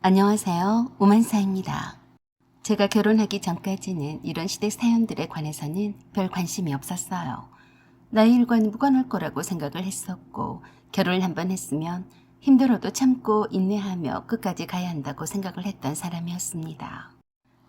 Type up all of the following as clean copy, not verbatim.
안녕하세요. 오만사입니다. 제가 결혼하기 전까지는 이런 시댁 사연들에 관해서는 별 관심이 없었어요. 나의 일과는 무관할 거라고 생각을 했었고, 결혼을 한번 했으면 힘들어도 참고 인내하며 끝까지 가야 한다고 생각을 했던 사람이었습니다.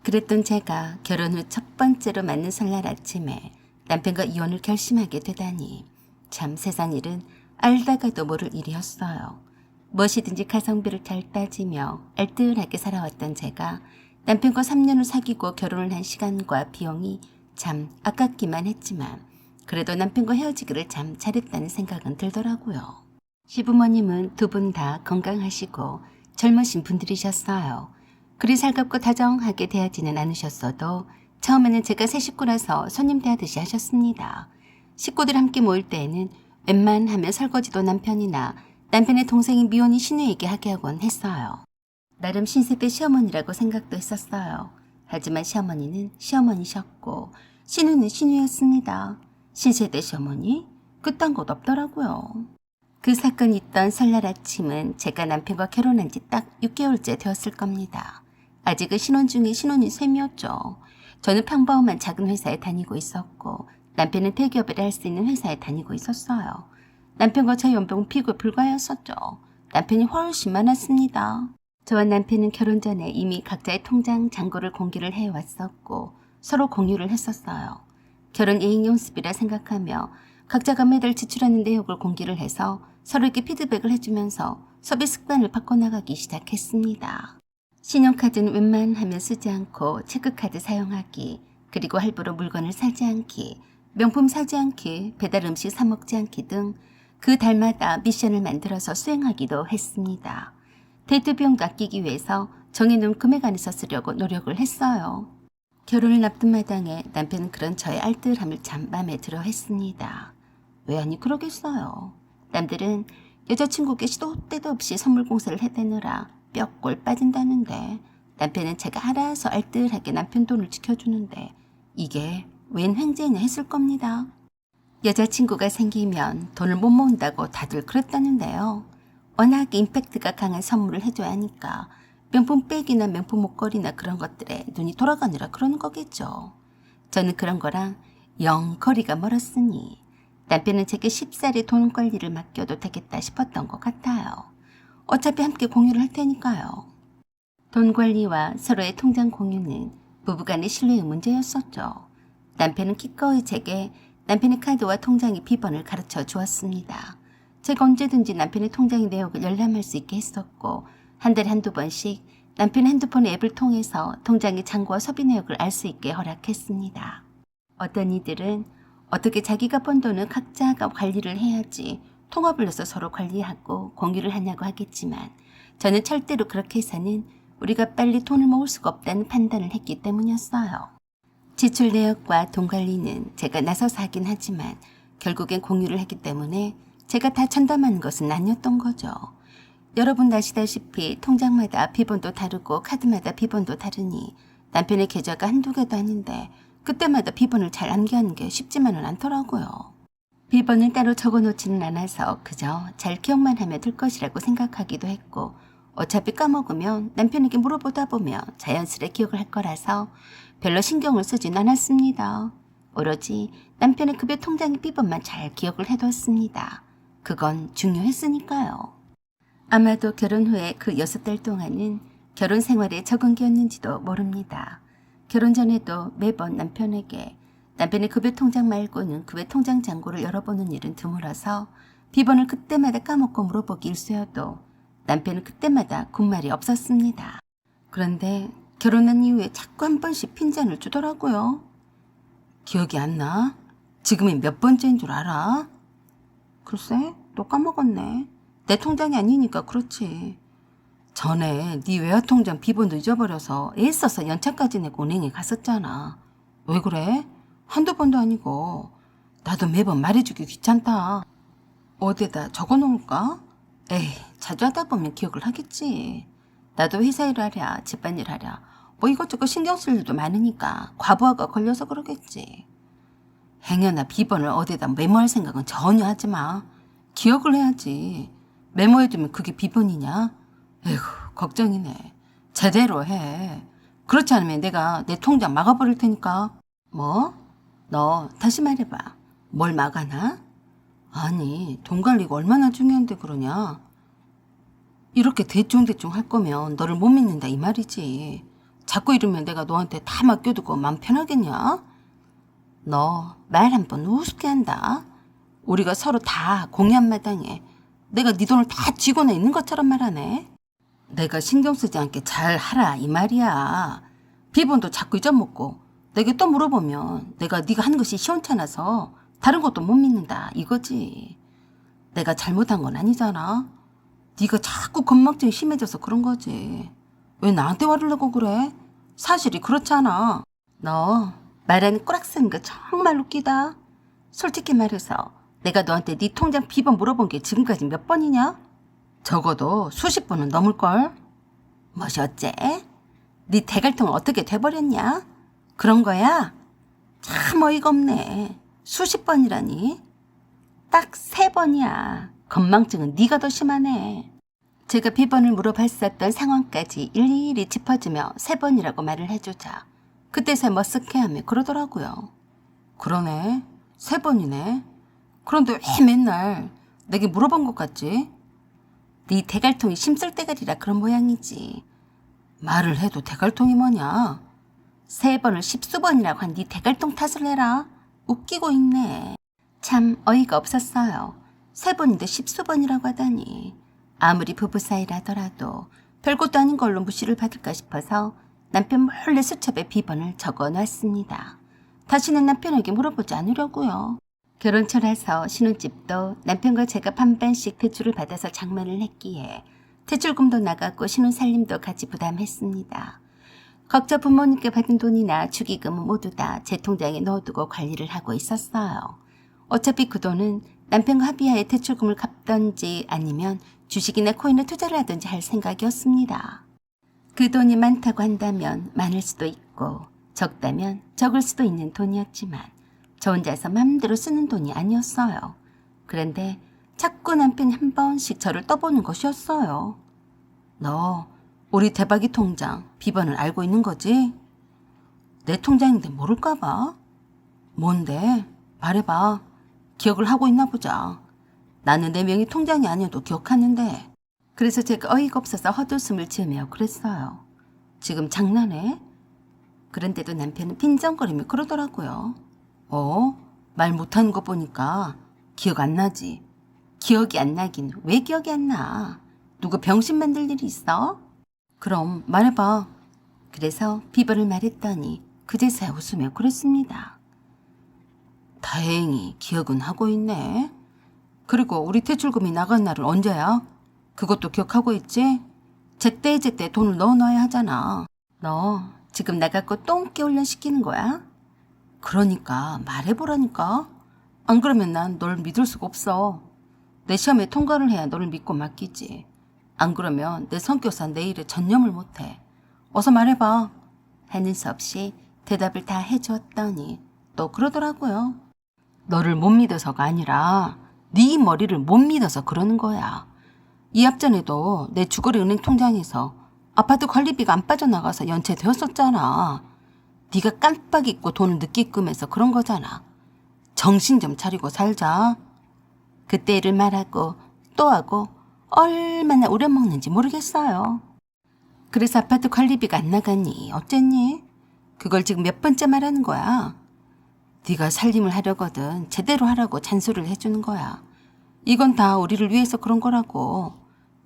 그랬던 제가 결혼 후 첫 번째로 맞는 설날 아침에 남편과 이혼을 결심하게 되다니, 참 세상 일은 알다가도 모를 일이었어요. 무엇이든지 가성비를 잘 따지며 알뜰하게 살아왔던 제가 남편과 3년을 사귀고 결혼을 한 시간과 비용이 참 아깝기만 했지만 그래도 남편과 헤어지기를 참 잘했다는 생각은 들더라고요. 시부모님은 두 분 다 건강하시고 젊으신 분들이셨어요. 그리 살갑고 다정하게 대하지는 않으셨어도 처음에는 제가 새 식구라서 손님 대하듯이 하셨습니다. 식구들 함께 모일 때에는 웬만하면 설거지도 남편이나 남편의 동생인 미혼인 시누에게 하게 하곤 했어요. 나름 신세대 시어머니라고 생각도 했었어요. 하지만 시어머니는 시어머니셨고 시누는 시누였습니다. 신세대 시어머니? 그딴 것 없더라고요. 그 사건이 있던 설날 아침은 제가 남편과 결혼한 지 딱 6개월째 되었을 겁니다. 아직은 신혼 중에 신혼인 셈이었죠. 저는 평범한 작은 회사에 다니고 있었고 남편은 대기업을 할 수 있는 회사에 다니고 있었어요. 남편과 저 연봉 비교 불가였었죠. 남편이 훨씬 많았습니다. 저와 남편은 결혼 전에 이미 각자의 통장 잔고를 공개를 해왔었고 서로 공유를 했었어요. 결혼 예행연습이라 생각하며 각자가 매달 지출하는 내역을 공개를 해서 서로에게 피드백을 해주면서 소비 습관을 바꿔나가기 시작했습니다. 신용카드는 웬만하면 쓰지 않고 체크카드 사용하기, 그리고 할부로 물건을 사지 않기, 명품 사지 않기, 배달 음식 사 먹지 않기 등 그 달마다 미션을 만들어서 수행하기도 했습니다. 데이트 비용도 아끼기 위해서 정해놓은 금액 안에서 쓰려고 노력을 했어요. 결혼을 앞둔 마당에 남편은 그런 저의 알뜰함을 참 마음에 들어 했습니다. 왜 아니 그러겠어요. 남들은 여자친구께 시도 때도 없이 선물 공세를 해대느라 뼈골 빠진다는데 남편은 제가 알아서 알뜰하게 남편 돈을 지켜주는데 이게 웬 횡재냐 했을 겁니다. 여자친구가 생기면 돈을 못 모은다고 다들 그랬다는데요. 워낙 임팩트가 강한 선물을 해줘야 하니까 명품 백이나 명품 목걸이나 그런 것들에 눈이 돌아가느라 그러는 거겠죠. 저는 그런 거랑 영 거리가 멀었으니 남편은 제게 쉽사리 돈 관리를 맡겨도 되겠다 싶었던 것 같아요. 어차피 함께 공유를 할 테니까요. 돈 관리와 서로의 통장 공유는 부부간의 신뢰의 문제였었죠. 남편은 기꺼이 제게 남편의 카드와 통장의 비번을 가르쳐 주었습니다. 제가 언제든지 남편의 통장의 내역을 열람할 수 있게 했었고 한 달에 한두 번씩 남편의 핸드폰 앱을 통해서 통장의 잔고와 소비 내역을 알 수 있게 허락했습니다. 어떤 이들은 어떻게 자기가 번 돈을 각자가 관리를 해야지 통합을 해서 서로 관리하고 공유를 하냐고 하겠지만 저는 절대로 그렇게 해서는 우리가 빨리 돈을 모을 수가 없다는 판단을 했기 때문이었어요. 지출 내역과 돈 관리는 제가 나서서 하긴 하지만 결국엔 공유를 했기 때문에 제가 다 전담하는 것은 아니었던 거죠. 여러분 아시다시피 통장마다 비번도 다르고 카드마다 비번도 다르니 남편의 계좌가 한두 개도 아닌데 그때마다 비번을 잘 암기하는 게 쉽지만은 않더라고요. 비번을 따로 적어놓지는 않아서 그저 잘 기억만 하면 될 것이라고 생각하기도 했고 어차피 까먹으면 남편에게 물어보다 보면 자연스레 기억을 할 거라서 별로 신경을 쓰진 않았습니다. 오로지 남편의 급여 통장의 비번만 잘 기억을 해뒀습니다. 그건 중요했으니까요. 아마도 결혼 후에 그 6달 동안은 결혼 생활에 적응기였는지도 모릅니다. 결혼 전에도 매번 남편에게 남편의 급여 통장 말고는 급여 통장 잔고를 열어보는 일은 드물어서 비번을 그때마다 까먹고 물어보기 일쑤여도 남편은 그때마다 군말이 없었습니다. 그런데 결혼한 이후에 자꾸 한 번씩 핀잔을 주더라고요. 기억이 안 나? 지금이 몇 번째인 줄 알아? 글쎄, 또 까먹었네. 내 통장이 아니니까 그렇지. 전에 네 외화통장 비번도 잊어버려서 애써서 연차까지 내고 은행에 갔었잖아. 왜 그래? 한두 번도 아니고. 나도 매번 말해주기 귀찮다. 어디에다 적어놓을까? 에이, 자주 하다 보면 기억을 하겠지. 나도 회사 일 하랴, 집안일 하랴, 뭐 이것저것 신경 쓸 일도 많으니까 과부하가 걸려서 그러겠지. 행여나 비번을 어디에다 메모할 생각은 전혀 하지 마. 기억을 해야지. 메모해두면 그게 비번이냐? 에휴, 걱정이네. 제대로 해. 그렇지 않으면 내가 내 통장 막아버릴 테니까. 뭐? 너 다시 말해봐. 뭘 막아나? 아니, 돈 관리가 얼마나 중요한데 그러냐? 이렇게 대충대충 할 거면 너를 못 믿는다 이 말이지. 자꾸 이러면 내가 너한테 다 맡겨두고 마음 편하겠냐? 너 말 한 번 우습게 한다. 우리가 서로 다 공유한 마당에 내가 네 돈을 다 쥐고나 있는 것처럼 말하네. 내가 신경 쓰지 않게 잘 하라 이 말이야. 비번도 자꾸 잊어먹고 내게 또 물어보면 내가 네가 하는 것이 시원찮아서 다른 것도 못 믿는다 이거지. 내가 잘못한 건 아니잖아. 네가 자꾸 건망증이 심해져서 그런 거지. 왜 나한테 화를 내고 그래? 사실이 그렇잖아. 너 말하는 꼬락 쓰는 거 정말 웃기다. 솔직히 말해서 내가 너한테 네 통장 비번 물어본 게 지금까지 몇 번이냐? 적어도 수십 번은 넘을걸? 뭐시 어째? 네 대갈통은 어떻게 돼버렸냐? 그런 거야? 참 어이가 없네. 수십 번이라니? 딱 3번이야. 건망증은 네가 더 심하네. 제가 비번을 물어봤었던 상황까지 일일이 짚어주며 3번이라고 말을 해주자 그때서야 머쓱해하며 그러더라고요. 그러네. 3번이네. 그런데 왜 맨날 내게 물어본 것 같지? 네 대갈통이 심술대가리라 그런 모양이지. 말을 해도 대갈통이 뭐냐? 3번을 10수번이라고 한 네 대갈통 탓을 해라. 웃기고 있네. 참 어이가 없었어요. 3번인데 10수번이라고 하다니. 아무리 부부 사이라더라도 별것도 아닌 걸로 무시를 받을까 싶어서 남편 몰래 수첩에 비번을 적어놨습니다. 다시는 남편에게 물어보지 않으려고요. 결혼 초라서 신혼집도 남편과 제가 반반씩 대출을 받아서 장만을 했기에 대출금도 나갔고 신혼살림도 같이 부담했습니다. 각자 부모님께 받은 돈이나 축의금은 모두 다 제 통장에 넣어두고 관리를 하고 있었어요. 어차피 그 돈은 남편과 합의하에 대출금을 갚던지 아니면 주식이나 코인에 투자를 하든지 할 생각이었습니다. 그 돈이 많다고 한다면 많을 수도 있고 적다면 적을 수도 있는 돈이었지만 저 혼자서 맘대로 쓰는 돈이 아니었어요. 그런데 자꾸 남편이 한 번씩 저를 떠보는 것이었어요. 너 우리 대박이 통장 비번을 알고 있는 거지? 내 통장인데 모를까 봐. 뭔데? 말해봐. 기억을 하고 있나 보자. 나는 내 명의 통장이 아니어도 기억하는데. 그래서 제가 어이가 없어서 헛웃음을 지으며 그랬어요. 지금 장난해? 그런데도 남편은 빈정거리며 그러더라고요. 말 못하는 거 보니까 기억 안 나지? 기억이 안 나긴 왜 기억이 안 나? 누구 병신 만들 일이 있어? 그럼 말해봐. 그래서 비번을 말했더니 그제서야 웃으며 그랬습니다. 다행히 기억은 하고 있네. 그리고 우리 대출금이 나간 날은 언제야? 그것도 기억하고 있지? 제때제때 돈을 넣어놔야 하잖아. 너 지금 나갖고 똥개 훈련시키는 거야? 그러니까 말해보라니까. 안 그러면 난 널 믿을 수가 없어. 내 시험에 통과를 해야 너를 믿고 맡기지. 안 그러면 내 성격상 내 일에 전념을 못해. 어서 말해봐. 하는 수 없이 대답을 다 해주었더니 또 그러더라고요. 너를 못 믿어서가 아니라 네 머리를 못 믿어서 그러는 거야. 이 앞전에도 내 주거래 은행 통장에서 아파트 관리비가 안 빠져나가서 연체되었었잖아. 네가 깜빡 잊고 돈을 늦게 입금해서 그런 거잖아. 정신 좀 차리고 살자. 그때 일을 말하고 또 하고 얼마나 우려먹는지 모르겠어요. 그래서 아파트 관리비가 안 나가니 어쨌니? 그걸 지금 몇 번째 말하는 거야. 네가 살림을 하려거든 제대로 하라고 잔소리를 해주는 거야. 이건 다 우리를 위해서 그런 거라고.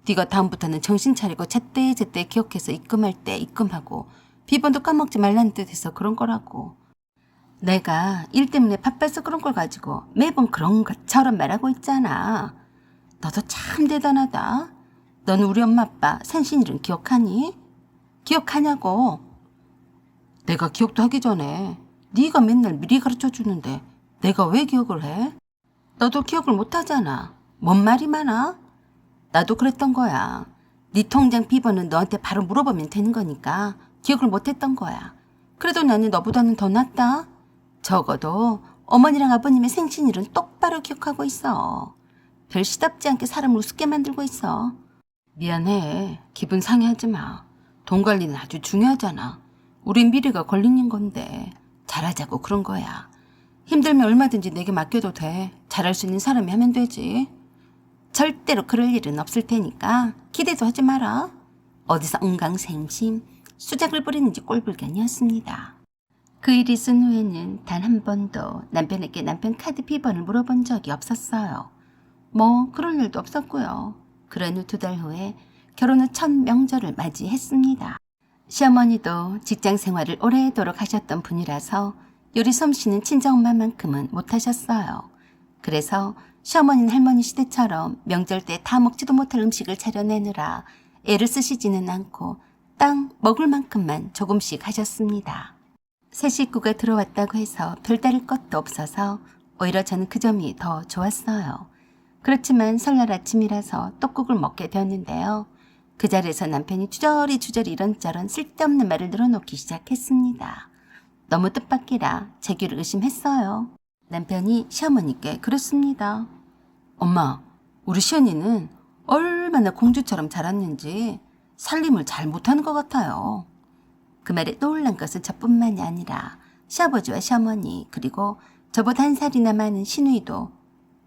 네가 다음부터는 정신 차리고 제때제때 기억해서 입금할 때 입금하고 비번도 까먹지 말라는 뜻에서 그런 거라고. 내가 일 때문에 바빠서 그런 걸 가지고 매번 그런 것처럼 말하고 있잖아. 너도 참 대단하다. 너는 우리 엄마 아빠 생신일은 기억하니? 기억하냐고. 내가 기억도 하기 전에 네가 맨날 미리 가르쳐주는데 내가 왜 기억을 해? 너도 기억을 못하잖아. 뭔 말이 많아? 나도 그랬던 거야. 네 통장 비번은 너한테 바로 물어보면 되는 거니까 기억을 못했던 거야. 그래도 나는 너보다는 더 낫다. 적어도 어머니랑 아버님의 생신일은 똑바로 기억하고 있어. 별 시답지 않게 사람을 우습게 만들고 있어. 미안해. 기분 상해하지 마. 돈 관리는 아주 중요하잖아. 우린 미래가 걸린 건데 잘하자고 그런 거야. 힘들면 얼마든지 내게 맡겨도 돼. 잘할 수 있는 사람이 하면 되지. 절대로 그럴 일은 없을 테니까 기대도 하지 마라. 어디서 은강생심 수작을 부리는지 꼴불견이었습니다. 그 일이 있은 후에는 단 한 번도 남편에게 남편 카드 비번을 물어본 적이 없었어요. 뭐 그런 일도 없었고요. 그런 후 2달 후에 결혼 후 첫 명절을 맞이했습니다. 시어머니도 직장 생활을 오래도록 하셨던 분이라서 요리 솜씨는 친정엄마만큼은 못하셨어요. 그래서 시어머니는 할머니 시대처럼 명절 때 다 먹지도 못할 음식을 차려내느라 애를 쓰시지는 않고 딱 먹을 만큼만 조금씩 하셨습니다. 새 식구가 들어왔다고 해서 별다를 것도 없어서 오히려 저는 그 점이 더 좋았어요. 그렇지만 설날 아침이라서 떡국을 먹게 되었는데요. 그 자리에서 남편이 주저리 이런저런 쓸데없는 말을 늘어놓기 시작했습니다. 너무 뜻밖이라 제 귀를 의심했어요. 남편이 시어머니께 그랬습니다. 엄마, 우리 시언니는 얼마나 공주처럼 자랐는지 살림을 잘 못하는 것 같아요. 그 말에 놀란 것은 저뿐만이 아니라 시아버지와 시어머니 그리고 저보다 1살이나 많은 시누이도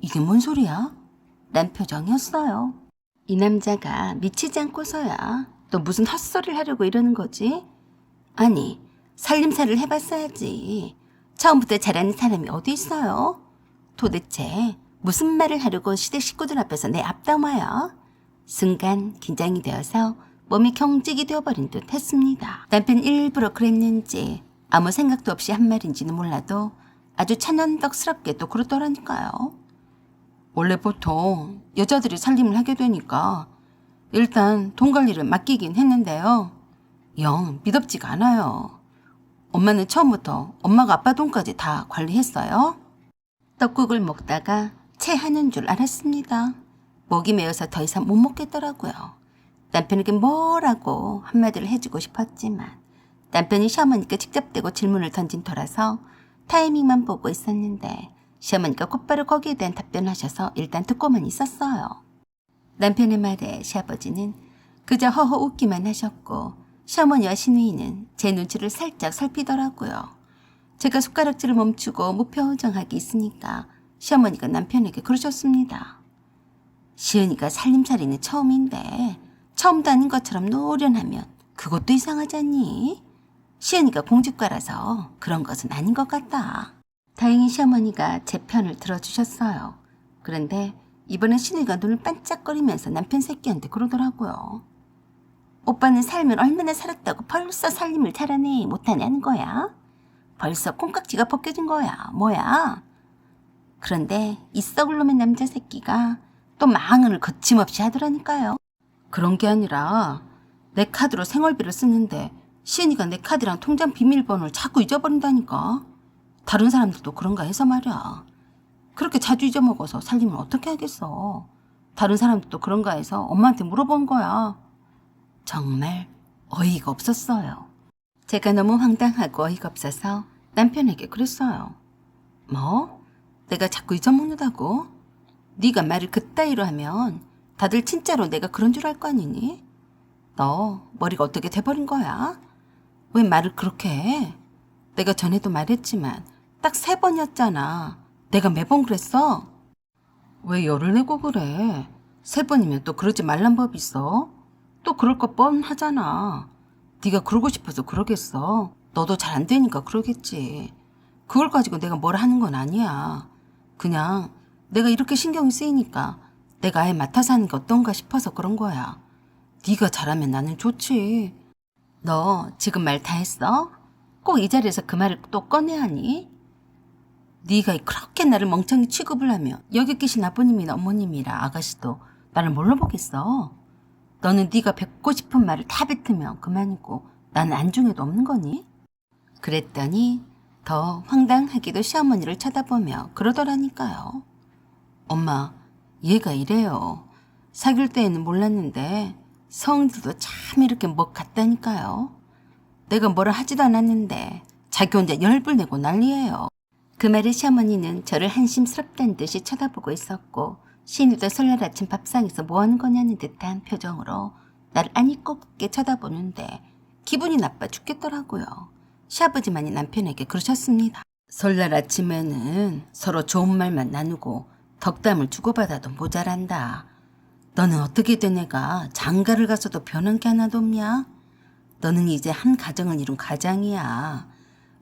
이게 뭔 소리야? 란 표정이었어요. 이 남자가 미치지 않고서야 또 무슨 헛소리를 하려고 이러는 거지? 아니, 살림살이를 해봤어야지. 처음부터 잘하는 사람이 어디 있어요? 도대체 무슨 말을 하려고 시댁 식구들 앞에서 내 앞담화야? 순간 긴장이 되어서 몸이 경직이 되어버린 듯 했습니다. 남편 일부러 그랬는지 아무 생각도 없이 한 말인지는 몰라도 아주 천연덕스럽게 또 그러더라니까요. 원래 보통 여자들이 살림을 하게 되니까 일단 돈 관리를 맡기긴 했는데요. 영 미덥지가 않아요. 엄마는 처음부터 엄마가 아빠 돈까지 다 관리했어요. 떡국을 먹다가 체하는 줄 알았습니다. 목이 메어서 더 이상 못 먹겠더라고요. 남편에게 뭐라고 한마디를 해주고 싶었지만 남편이 시어머니께 직접 대고 질문을 던진 터라서 타이밍만 보고 있었는데 시어머니가 곧바로 거기에 대한 답변을 하셔서 일단 듣고만 있었어요. 남편의 말에 시아버지는 그저 허허 웃기만 하셨고 시어머니와 시누이는 제 눈치를 살짝 살피더라고요. 제가 숟가락질을 멈추고 무표정하게 있으니까 시어머니가 남편에게 그러셨습니다. 시은이가 살림살이는 처음인데 처음도 아닌 것처럼 노련하면 그것도 이상하잖니? 시은이가 공주과라서 그런 것은 아닌 것 같다. 다행히 시어머니가 제 편을 들어주셨어요. 그런데 이번엔 시누이가 눈을 반짝거리면서 남편 새끼한테 그러더라고요. 오빠는 살면 얼마나 살았다고 벌써 살림을 잘하네 못하냐는 거야? 벌써 콩깍지가 벗겨진 거야. 뭐야? 그런데 이 썩을 놈의 남자 새끼가 또 망언을 거침없이 하더라니까요. 그런 게 아니라 내 카드로 생활비를 쓰는데 시은이가 내 카드랑 통장 비밀번호를 자꾸 잊어버린다니까. 다른 사람들도 그런가 해서 말이야. 그렇게 자주 잊어먹어서 살림을 어떻게 하겠어. 다른 사람들도 그런가 해서 엄마한테 물어본 거야. 정말 어이가 없었어요. 제가 너무 황당하고 어이가 없어서 남편에게 그랬어요. 뭐? 내가 자꾸 잊어먹는다고? 네가 말을 그따위로 하면 다들 진짜로 내가 그런 줄 알 거 아니니? 너 머리가 어떻게 돼버린 거야? 왜 말을 그렇게 해? 내가 전에도 말했지만 딱 3번이었잖아. 내가 매번 그랬어? 왜 열을 내고 그래? 3번이면 또 그러지 말란 법 있어? 또 그럴 거 뻔하잖아. 네가 그러고 싶어서 그러겠어. 너도 잘 안 되니까 그러겠지. 그걸 가지고 내가 뭘 하는 건 아니야. 그냥 내가 이렇게 신경이 쓰이니까 내가 아예 맡아서 하는 게 어떤가 싶어서 그런 거야. 네가 잘하면 나는 좋지. 너 지금 말 다 했어? 꼭 이 자리에서 그 말을 또 꺼내야 하니? 네가 그렇게 나를 멍청이 취급을 하면 여기 계신 아버님이나 어머님이라 아가씨도 나를 뭘로 보겠어? 너는 네가 뱉고 싶은 말을 다 뱉으면 그만이고 나는 안중에도 없는 거니? 그랬더니 더 황당하게도 시어머니를 쳐다보며 그러더라니까요. 엄마, 얘가 이래요. 사귈 때에는 몰랐는데 성질도 참 이렇게 뭐 같다니까요. 내가 뭐라 하지도 않았는데 자기 혼자 열불 내고 난리예요. 그 말에 시어머니는 저를 한심스럽다는 듯이 쳐다보고 있었고 시누도 설날 아침 밥상에서 뭐하는 거냐는 듯한 표정으로 나를 아니꼽게 쳐다보는데 기분이 나빠 죽겠더라고요. 시아버지만이 남편에게 그러셨습니다. 설날 아침에는 서로 좋은 말만 나누고 덕담을 주고받아도 모자란다. 너는 어떻게 된 애가 장가를 가서도 변한 게 하나도 없냐? 너는 이제 한 가정을 이룬 가장이야.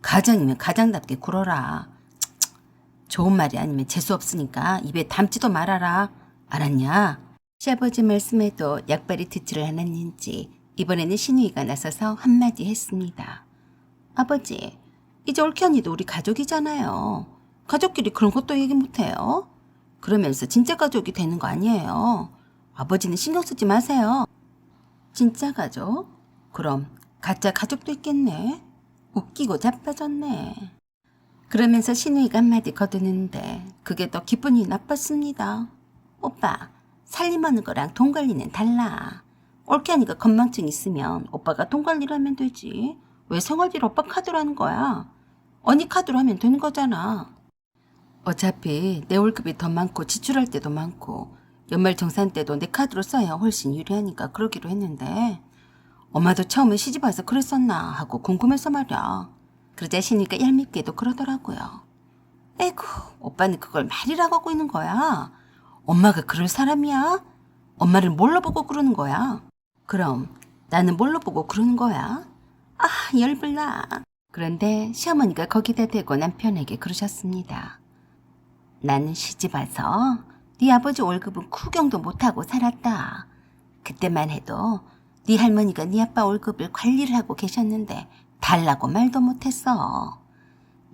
가장이면 가장답게 굴어라. 좋은 말이 아니면 재수 없으니까 입에 담지도 말아라. 알았냐? 시아버지 말씀에도 약발이 듣지를 않았는지 이번에는 신우이가 나서서 한마디 했습니다. 아버지, 이제 옳게 언니도 우리 가족이잖아요. 가족끼리 그런 것도 얘기 못해요. 그러면서 진짜 가족이 되는 거 아니에요. 아버지는 신경 쓰지 마세요. 진짜 가족? 그럼 가짜 가족도 있겠네. 웃기고 자빠졌네. 그러면서 신우이가 한마디 거두는데 그게 더 기분이 나빴습니다. 오빠, 살림하는 거랑 돈 관리는 달라. 옳게 하니까 건망증 있으면 오빠가 돈 관리를 하면 되지. 왜 생활비를 오빠 카드로 하는 거야? 언니 카드로 하면 되는 거잖아. 어차피 내 월급이 더 많고 지출할 때도 많고 연말정산 때도 내 카드로 써야 훨씬 유리하니까 그러기로 했는데 엄마도 처음에 시집 와서 그랬었나 하고 궁금해서 말이야. 그러자 신이가 얄밉게도 그러더라고요. 에구, 오빠는 그걸 말이라고 하고 있는 거야. 엄마가 그럴 사람이야? 엄마를 뭘로 보고 그러는 거야? 그럼 나는 뭘로 보고 그러는 거야? 아, 열불나. 그런데 시어머니가 거기다 대고 남편에게 그러셨습니다. 나는 시집 와서 네 아버지 월급은 구경도 못하고 살았다. 그때만 해도 네 할머니가 네 아빠 월급을 관리를 하고 계셨는데 달라고 말도 못했어.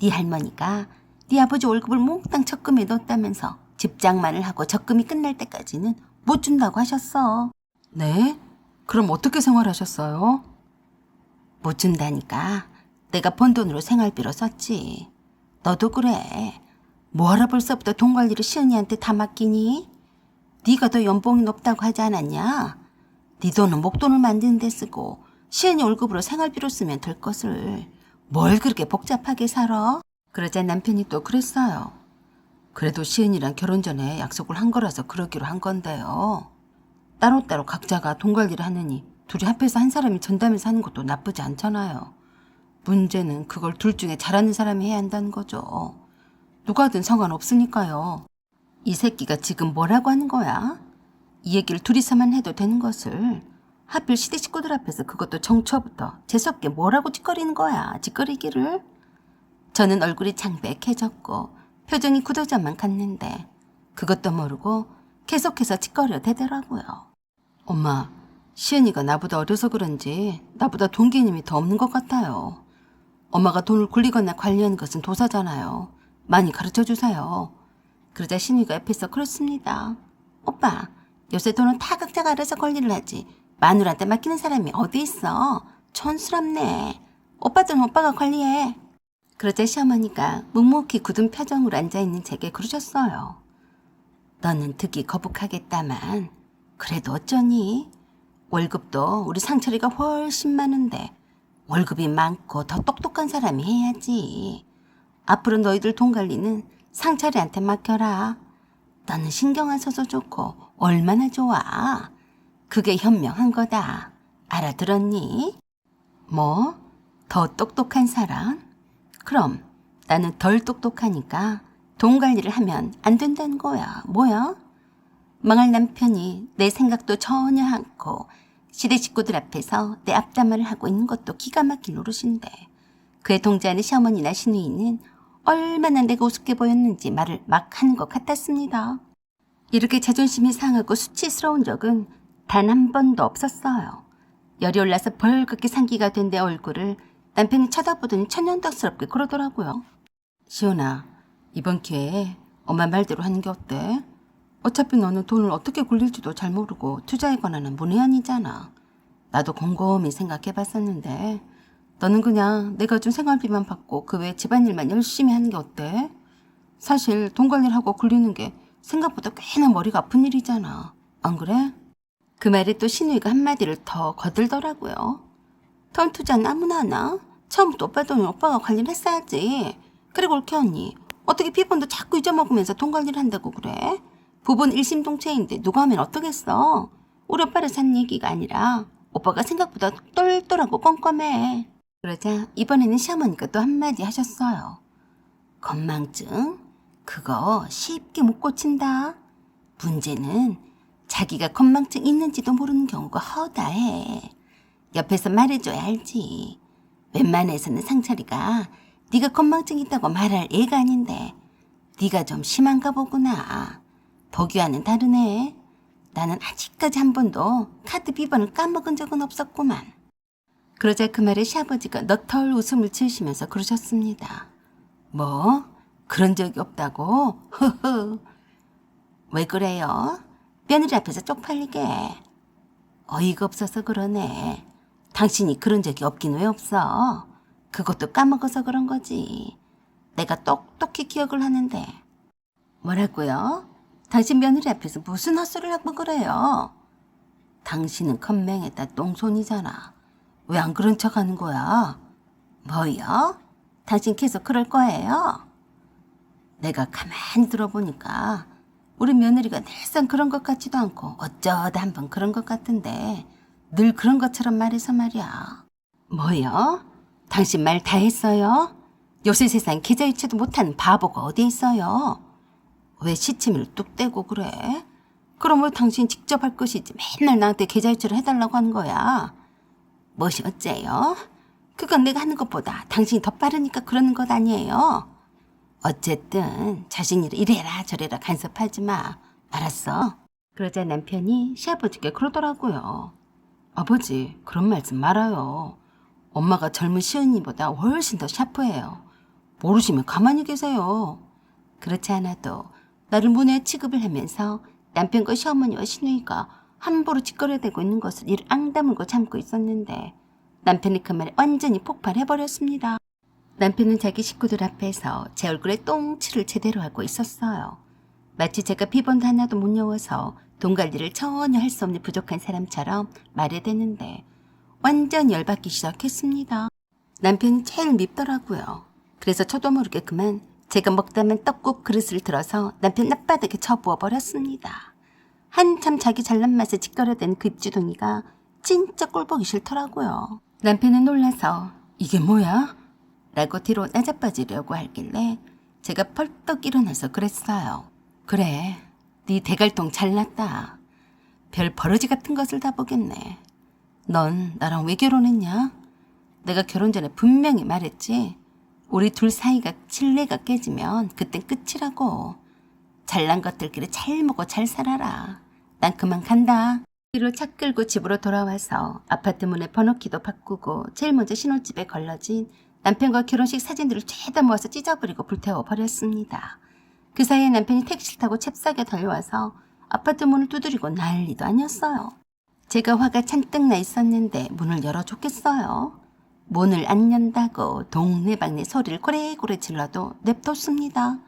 네 할머니가 네 아버지 월급을 몽땅 적금에 넣었다면서 집장만을 하고 적금이 끝날 때까지는 못 준다고 하셨어. 네? 그럼 어떻게 생활하셨어요? 못 준다니까 내가 번 돈으로 생활비로 썼지. 너도 그래. 뭐하러 벌써부터 돈 관리를 시은이한테 다 맡기니? 네가 더 연봉이 높다고 하지 않았냐? 네 돈은 목돈을 만드는 데 쓰고 시은이 월급으로 생활비로 쓰면 될 것을 뭘 그렇게 복잡하게 살아? 그러자 남편이 또 그랬어요. 그래도 시은이랑 결혼 전에 약속을 한 거라서 그러기로 한 건데요. 따로따로 각자가 돈 관리를 하느니 둘이 합해서 한 사람이 전담해서 하는 것도 나쁘지 않잖아요. 문제는 그걸 둘 중에 잘하는 사람이 해야 한다는 거죠. 누가든 상관없으니까요. 이 새끼가 지금 뭐라고 하는 거야? 이 얘기를 둘이서만 해도 되는 것을 하필 시대 식구들 앞에서 그것도 정처부터 재수없게 뭐라고 짓거리는 거야. 짓거리기를. 저는 얼굴이 창백해졌고 표정이 굳어져만 갔는데 그것도 모르고 계속해서 짓거려 대더라고요. 엄마, 시은이가 나보다 어려서 그런지 나보다 돈 개념이 더 없는 것 같아요. 엄마가 돈을 굴리거나 관리하는 것은 도사잖아요. 많이 가르쳐주세요. 그러자 신우이가 옆에서 그렇습니다. 오빠, 요새 돈은 다 각자가 알아서 관리를 하지. 마누라한테 맡기는 사람이 어디 있어. 촌스럽네. 오빠 돈 오빠가 관리해. 그러자 시어머니가 묵묵히 굳은 표정으로 앉아있는 제게 그러셨어요. 너는 듣기 거북하겠다만 그래도 어쩌니? 월급도 우리 상철이가 훨씬 많은데 월급이 많고 더 똑똑한 사람이 해야지. 앞으로 너희들 돈 관리는 상철이한테 맡겨라. 너는 신경 안 써서 좋고 얼마나 좋아. 그게 현명한 거다. 알아들었니? 뭐? 더 똑똑한 사람? 그럼 나는 덜 똑똑하니까 돈 관리를 하면 안 된다는 거야. 뭐야? 망할 남편이 내 생각도 전혀 않고 시대 식구들 앞에서 내 앞담화를 하고 있는 것도 기가 막힌 노릇인데 그에 동조하는 시어머니나 시누이는 얼마나 내가 우습게 보였는지 말을 막 하는 것 같았습니다. 이렇게 자존심이 상하고 수치스러운 적은 단 한 번도 없었어요. 열이 올라서 벌겋게 상기가 된 내 얼굴을 남편이 쳐다보더니 천연덕스럽게 그러더라고요. 시온아, 이번 기회에 엄마 말대로 하는 게 어때? 어차피 너는 돈을 어떻게 굴릴지도 잘 모르고 투자에 관한 문외한이잖아. 나도 곰곰이 생각해봤었는데 너는 그냥 내가 준 생활비만 받고 그 외 집안일만 열심히 하는 게 어때? 사실 돈 관리를 하고 굴리는 게 생각보다 꽤나 머리가 아픈 일이잖아. 안 그래? 그 말에 또 신우이가 한마디를 더 거들더라고요. 돈 투자는 아무나 하나? 처음부터 오빠 돈을 오빠가 관리를 했어야지. 그리고 옳게 언니, 어떻게 비번도 자꾸 잊어먹으면서 돈 관리를 한다고 그래? 부부는 일심동체인데 누가 하면 어떠겠어? 우리 오빠를 산 얘기가 아니라 오빠가 생각보다 똘똘하고 꼼꼼해. 그러자 이번에는 시어머니가 또 한마디 하셨어요. 건망증? 그거 쉽게 못 고친다. 문제는 자기가 건망증 있는지도 모르는 경우가 허다해. 옆에서 말해줘야 알지. 웬만해서는 상철이가 네가 건망증 있다고 말할 애가 아닌데 네가 좀 심한가 보구나. 보기와는 다르네. 나는 아직까지 한 번도 카드 비번을 까먹은 적은 없었구만. 그러자 그 말에 시아버지가 너털 웃음을 지으시면서 그러셨습니다. 뭐? 그런 적이 없다고? 흐흐. 왜 그래요? 며느리 앞에서 쪽팔리게. 어이가 없어서 그러네. 당신이 그런 적이 없긴 왜 없어? 그것도 까먹어서 그런 거지. 내가 똑똑히 기억을 하는데. 뭐라고요? 당신 며느리 앞에서 무슨 헛소리를 하고 그래요? 당신은 컴맹에다 똥손이잖아. 왜 안 그런 척 하는 거야? 뭐요? 당신 계속 그럴 거예요? 내가 가만히 들어보니까 우리 며느리가 늘상 그런 것 같지도 않고 어쩌다 한번 그런 것 같은데 늘 그런 것처럼 말해서 말이야. 뭐요? 당신 말 다 했어요? 요새 세상 계좌이체도 못하는 바보가 어디 있어요? 왜 시침을 뚝 떼고 그래? 그럼 왜 당신 직접 할 것이지 맨날 나한테 계좌이체를 해달라고 하는 거야? 무엇이 어째요? 그건 내가 하는 것보다 당신이 더 빠르니까 그러는 것 아니에요? 어쨌든 자신이 이래라 저래라 간섭하지 마. 알았어? 그러자 남편이 시아버지께 그러더라고요. 아버지, 그런 말씀 말아요. 엄마가 젊은 시은이보다 훨씬 더 샤프해요. 모르시면 가만히 계세요. 그렇지 않아도 나를 문외 취급을 하면서 남편과 시어머니와 시누이가 함부로 짓거려대고 있는 것을 이를 앙다물고 참고 있었는데 남편이 그 말에 완전히 폭발해버렸습니다. 남편은 자기 식구들 앞에서 제 얼굴에 똥칠을 제대로 하고 있었어요. 마치 제가 비번도 하나도 못 외워서 돈 관리를 전혀 할 수 없는 부족한 사람처럼 말을 대는데 완전 열받기 시작했습니다. 남편이 제일 밉더라고요. 그래서 저도 모르게 그만 제가 먹다만 떡국 그릇을 들어서 남편 앞바닥에 쳐부어 버렸습니다. 한참 자기 잘난 맛에 짓거려댄 그 입주둥이가 진짜 꼴보기 싫더라고요. 남편은 놀라서 이게 뭐야? 라고 뒤로 나자빠지려고 하길래 제가 펄떡 일어나서 그랬어요. 그래, 네 대갈통 잘났다. 별 버러지 같은 것을 다 보겠네. 넌 나랑 왜 결혼했냐? 내가 결혼 전에 분명히 말했지. 우리 둘 사이가 신뢰가 깨지면 그땐 끝이라고. 잘난 것들끼리 잘 먹고 잘 살아라. 난 그만 간다. 뒤로 차 끌고 집으로 돌아와서 아파트 문에 번호키도 바꾸고 제일 먼저 신혼집에 걸러진 남편과 결혼식 사진들을 죄다 모아서 찢어버리고 불태워 버렸습니다. 그 사이에 남편이 택시를 타고 잽싸게 달려와서 아파트 문을 두드리고 난리도 아니었어요. 제가 화가 잔뜩 나 있었는데 문을 열어줬겠어요. 문을 안 연다고 동네방네 소리를 고래고래 질러도 냅뒀습니다.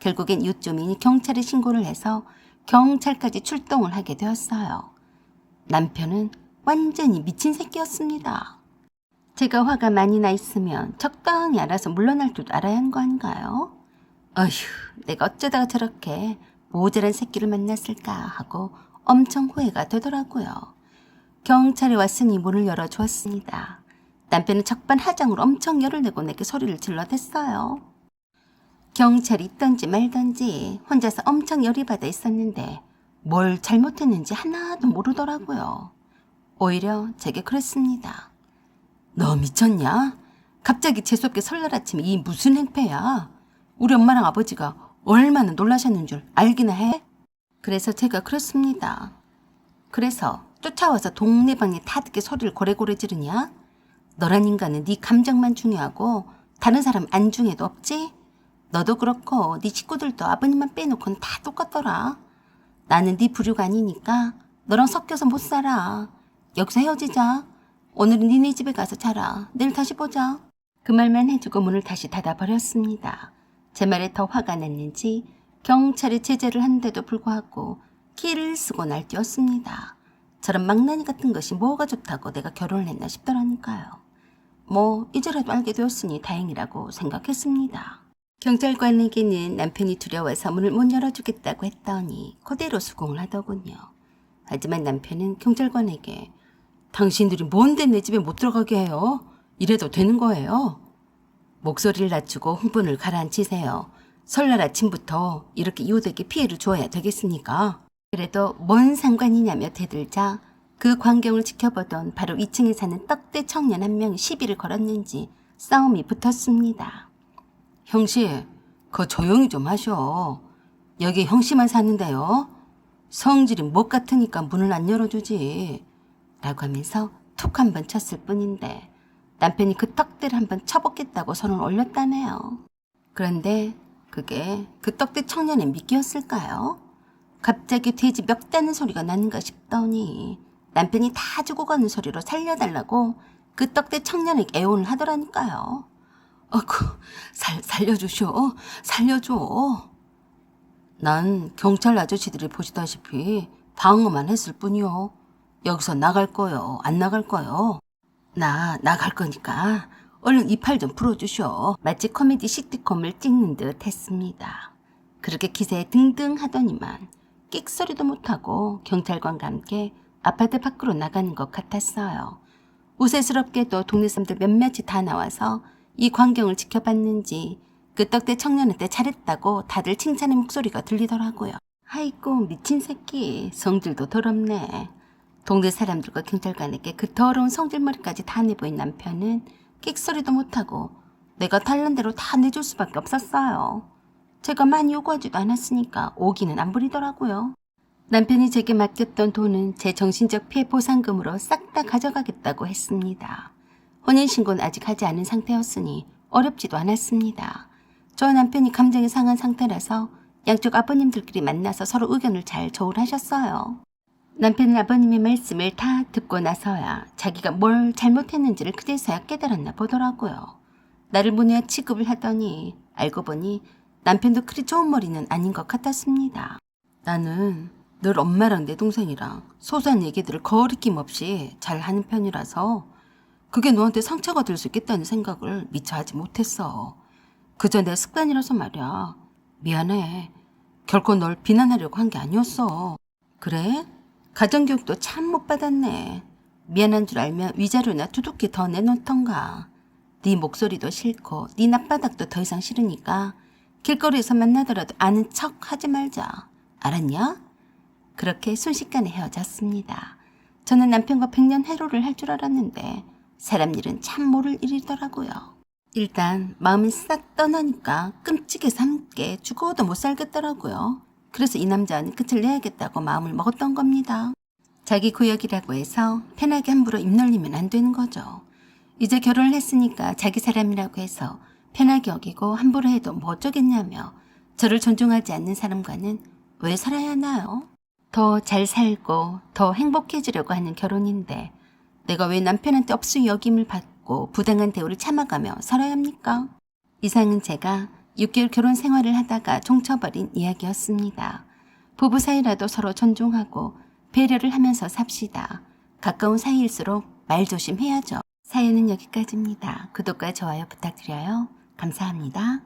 결국엔 요점이 경찰에 신고를 해서 경찰까지 출동을 하게 되었어요. 남편은 완전히 미친 새끼였습니다. 제가 화가 많이 나 있으면 적당히 알아서 물러날 줄 알아야 하는 거 아닌가요? 어휴, 내가 어쩌다가 저렇게 모자란 새끼를 만났을까 하고 엄청 후회가 되더라고요. 경찰이 왔으니 문을 열어주었습니다. 남편은 적반하장으로 엄청 열을 내고 내게 소리를 질러댔어요. 경찰이 있던지 말던지 혼자서 엄청 열이 받아 있었는데 뭘 잘못했는지 하나도 모르더라고요. 오히려 제게 그랬습니다. 너 미쳤냐? 갑자기 재수없게 설날 아침에 이 무슨 행패야? 우리 엄마랑 아버지가 얼마나 놀라셨는 줄 알기나 해? 그래서 제가 그랬습니다. 그래서 쫓아와서 동네방네 타듣게 소리를 고래고래 지르냐? 너란 인간은 네 감정만 중요하고 다른 사람 안중에도 없지? 너도 그렇고 네 식구들도 아버님만 빼놓고는 다 똑같더라. 나는 네 부류가 아니니까 너랑 섞여서 못 살아. 여기서 헤어지자. 오늘은 니네 집에 가서 자라. 내일 다시 보자. 그 말만 해주고 문을 다시 닫아버렸습니다. 제 말에 더 화가 났는지 경찰이 제재를 한데도 불구하고 키를 쓰고 날뛰었습니다. 저런 망나니 같은 것이 뭐가 좋다고 내가 결혼을 했나 싶더라니까요. 뭐 이제라도 알게 되었으니 다행이라고 생각했습니다. 경찰관에게는 남편이 두려워서 문을 못 열어주겠다고 했더니 그대로 수긍을 하더군요. 하지만 남편은 경찰관에게 당신들이 뭔데 내 집에 못 들어가게 해요? 이래도 되는 거예요? 목소리를 낮추고 흥분을 가라앉히세요. 설날 아침부터 이렇게 이웃에게 피해를 줘야 되겠습니까? 그래도 뭔 상관이냐며 대들자 그 광경을 지켜보던 바로 2층에 사는 떡대 청년 한 명이 시비를 걸었는지 싸움이 붙었습니다. 형씨, 그거 조용히 좀 하셔. 여기 형씨만 사는데요. 성질이 못 같으니까 문을 안 열어주지. 라고 하면서 툭 한 번 쳤을 뿐인데 남편이 그 떡대를 한번 쳐먹겠다고 손을 올렸다네요. 그런데 그게 그 떡대 청년의 미끼였을까요? 갑자기 돼지 멱 다는 소리가 나는가 싶더니 남편이 다 죽어가는 소리로 살려달라고 그 떡대 청년에게 애원을 하더라니까요. 살려주쇼. 살려줘. 난 경찰 아저씨들이 보시다시피 방어만 했을 뿐이요. 여기서 나갈 거요. 안 나갈 거요. 나 나갈 거니까 얼른 이 팔 좀 풀어주쇼. 마치 코미디 시트콤을 찍는 듯 했습니다. 그렇게 기세에 등등 하더니만 끽소리도 못하고 경찰관과 함께 아파트 밖으로 나가는 것 같았어요. 우세스럽게도 동네 사람들 몇몇이 다 나와서 이 광경을 지켜봤는지 그 떡대 청년한테 잘했다고 다들 칭찬의 목소리가 들리더라고요. 아이고 미친 새끼, 성질도 더럽네. 동네 사람들과 경찰관에게 그 더러운 성질머리까지 다 내보인 남편은 끽소리도 못하고 내가 달란 대로 다 내줄 수밖에 없었어요. 제가 많이 요구하지도 않았으니까 오기는 안 부리더라고요. 남편이 제게 맡겼던 돈은 제 정신적 피해 보상금으로 싹 다 가져가겠다고 했습니다. 혼인신고는 아직 하지 않은 상태였으니 어렵지도 않았습니다. 저 남편이 감정이 상한 상태라서 양쪽 아버님들끼리 만나서 서로 의견을 잘 조율하셨어요. 남편은 아버님의 말씀을 다 듣고 나서야 자기가 뭘 잘못했는지를 그제서야 깨달았나 보더라고요. 나를 문외 취급을 하더니 알고 보니 남편도 그리 좋은 머리는 아닌 것 같았습니다. 나는 늘 엄마랑 내 동생이랑 소소한 얘기들을 거리낌 없이 잘 하는 편이라서 그게 너한테 상처가 될 수 있겠다는 생각을 미처 하지 못했어. 그저 내 습관이라서 말이야. 미안해. 결코 널 비난하려고 한 게 아니었어. 그래? 가정교육도 참 못 받았네. 미안한 줄 알면 위자료나 두둑히 더 내놓던가. 네 목소리도 싫고 네 낮바닥도 더 이상 싫으니까 길거리에서 만나더라도 아는 척 하지 말자. 알았냐? 그렇게 순식간에 헤어졌습니다. 저는 남편과 100년 해로를 할 줄 알았는데 사람 일은 참 모를 일이더라고요. 일단 마음이 싹 떠나니까 끔찍해서 함께 죽어도 못 살겠더라고요. 그래서 이 남자는 끝을 내야겠다고 마음을 먹었던 겁니다. 자기 구역이라고 해서 편하게 함부로 입 놀리면 안 되는 거죠. 이제 결혼을 했으니까 자기 사람이라고 해서 편하게 여기고 함부로 해도 뭐 어쩌겠냐며 저를 존중하지 않는 사람과는 왜 살아야 하나요? 더 잘 살고 더 행복해지려고 하는 결혼인데 내가 왜 남편한테 업수 여김을 받고 부당한 대우를 참아가며 살아야 합니까? 이상은 제가 6개월 결혼 생활을 하다가 종쳐버린 이야기였습니다. 부부 사이라도 서로 존중하고 배려를 하면서 삽시다. 가까운 사이일수록 말 조심해야죠. 사연은 여기까지입니다. 구독과 좋아요 부탁드려요. 감사합니다.